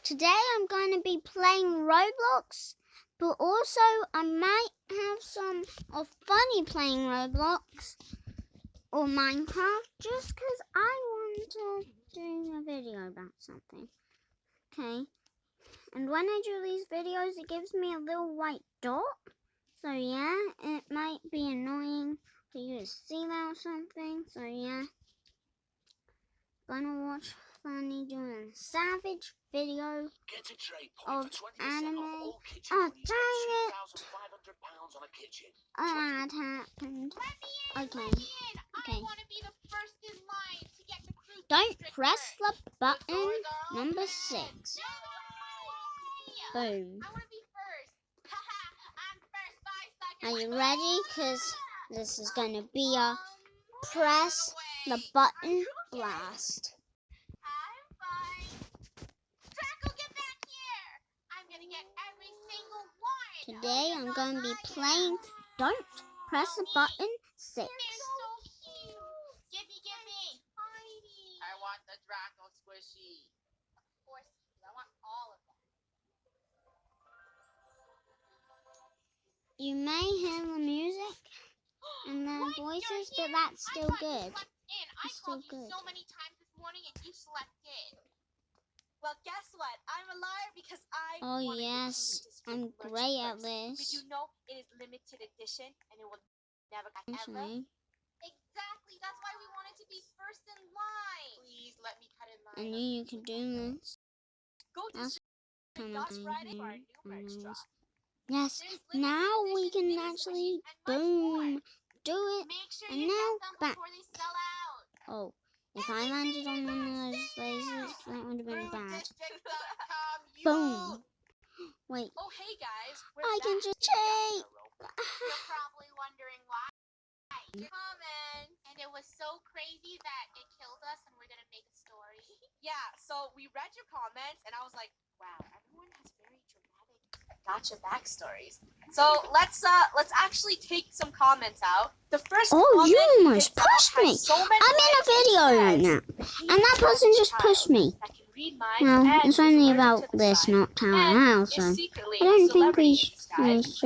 Today I'm going to be playing Roblox, but also I might have some of funny playing Roblox or Minecraft just because I want to do a video about something. Okay, and when I do these videos it gives me a little white dot, so yeah, it might be annoying for you to see that or something, so yeah. Gonna watch Funny doing a savage video of anime. Oh, dang it! Oh, that happened. Okay. Don't press the button number 6. Boom. Are you ready? Because this is going to be a press the button blast. Today I'm going to be playing Don't Press the Button 6. You're so cute. Gimme. Heidi. I want the Draco squishy. Of course, I want all of them. You may hear the music and the voices, but that's still good. I called you so many times this morning and you slept in. Well, guess what? I'm a liar because I wanted yes, the I'm great at this. Did you know it is limited edition and it will never come ever? Exactly. That's why we wanted to be first in line. Please let me cut in line. I knew you could do this. Go to Dots Friday for our new merch drop. Yes, now we can actually boom do it. Make sure and you now get them back. before they sell out. Oh, if I landed on one of those lasers, that would have been bad. Boom. Wait. Oh, hey guys. I can just cheat. You're probably wondering why. Comment. And it was so crazy that it killed us and we're gonna make a story. Yeah, so we read your comments and I was like, wow, everyone has very dramatic gotcha backstories. So let's actually take some comments out. The first comment you almost pushed me. So I'm in a video right now. And that person just pushed me. Well, it's only about this, not Tower House, so I don't think we should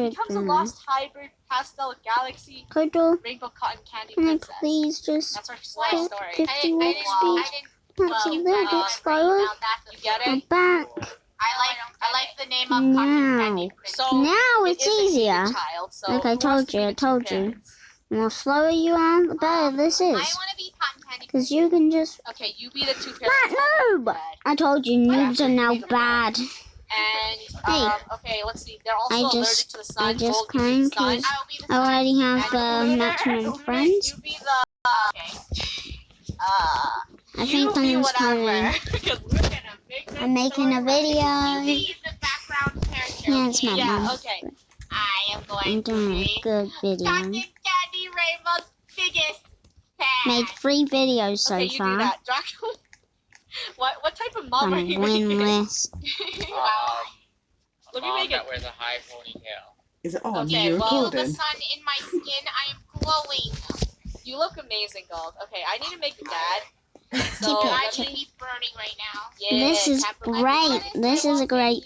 becomes a lost hybrid pastel galaxy Kodo, rainbow cotton candy can I princess. please just That's our story. 50 walk speed? That's a little bit slower. You get it? I'm back. I like the name of cotton candy princess. So now it's easier. Like I told you. The more slower you are, the better this is. I want to be cotton candy because you can just... Okay, you be the 2 parents. Matt, noob! I told you, noobs are now bad. And, okay, let's see. They're also allergic to the sun. I just claimed because I already have maximum friends. You be the... Okay. I think someone's coming. I'm making a video. Yeah, it's my mom. Okay. I am going to doing a good video. Cotton Candy Rainbow's biggest fan. Made 3 videos so far. You do that. Draco. What type of mom are you win this. Let me make it. That wears a high ponytail. Is it on? Okay, You're well, recording. the sun in my skin, I am glowing. You look amazing, Gold. Okay, I need to make a dad. So I should be burning right now. Yeah, this is great. This is a great.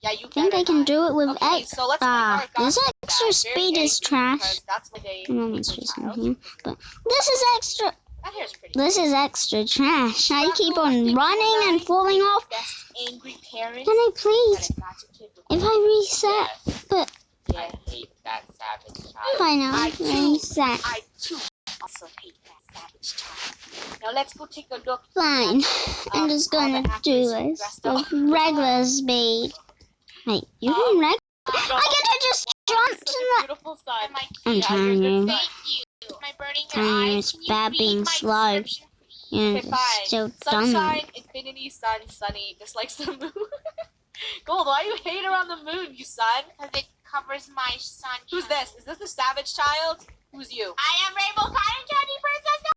Yeah, you I think I can do it with so let's make this extra speed is trash. That's what they I'm here, but this is extra. That hair's pretty. This is extra trash. I keep on running and falling off. Angry parents. Can I please? If I reset, but I hate that savage child. fine, I'll reset. I too also hate that savage child. Now let's go take a look. Fine. I'm just gonna do this with regular speed. Wait, you can regular? I get to just jump to the... Beautiful sun. I'm telling you. Thank you. Am I burning your Telling you eyes? it's bad being slow. Yeah, Okay, fine. it's still dumb. Sunshine, infinity, sun, sunny, dislikes the moon. Gold, why you hate her on the moon, you son? Because it covers my sun. Who's this? Is this the savage child? Who's you? I am Rainbow Cotton Candy Princess.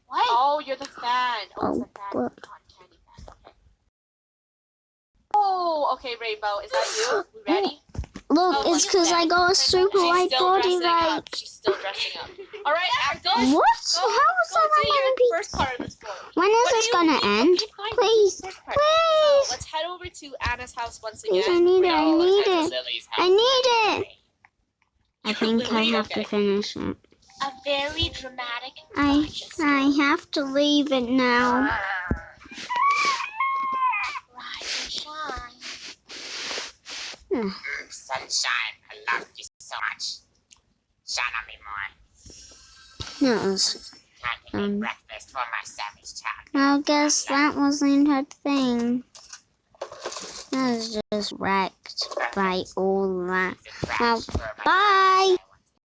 What? Oh, you're the fan. Oh, it's the fan. God. Cotton Candy fan. Okay. Oh, okay, Rainbow. Is that you? We ready? Look, Oh, it's she's because I back. got a super She's white still body, dressing right? up. She's still dressing up. All right, go. What? How is Go that do going your to be? first part of the story. When is What do this you gonna need? end? Okay, fine, Please, do the first part. please. So let's head over to Anna's house once Please, I again. need it, I No, let's need head to it. Lily's I house. need it. I think I Lily, have to okay. finish it. A very dramatic I gotcha have to leave it now. Rise and shine. Sunshine, I love you so much. Shine on me more. No, Time to make breakfast for my savage child. I guess that wasn't her thing. I was just wrecked by all that. Well, bye.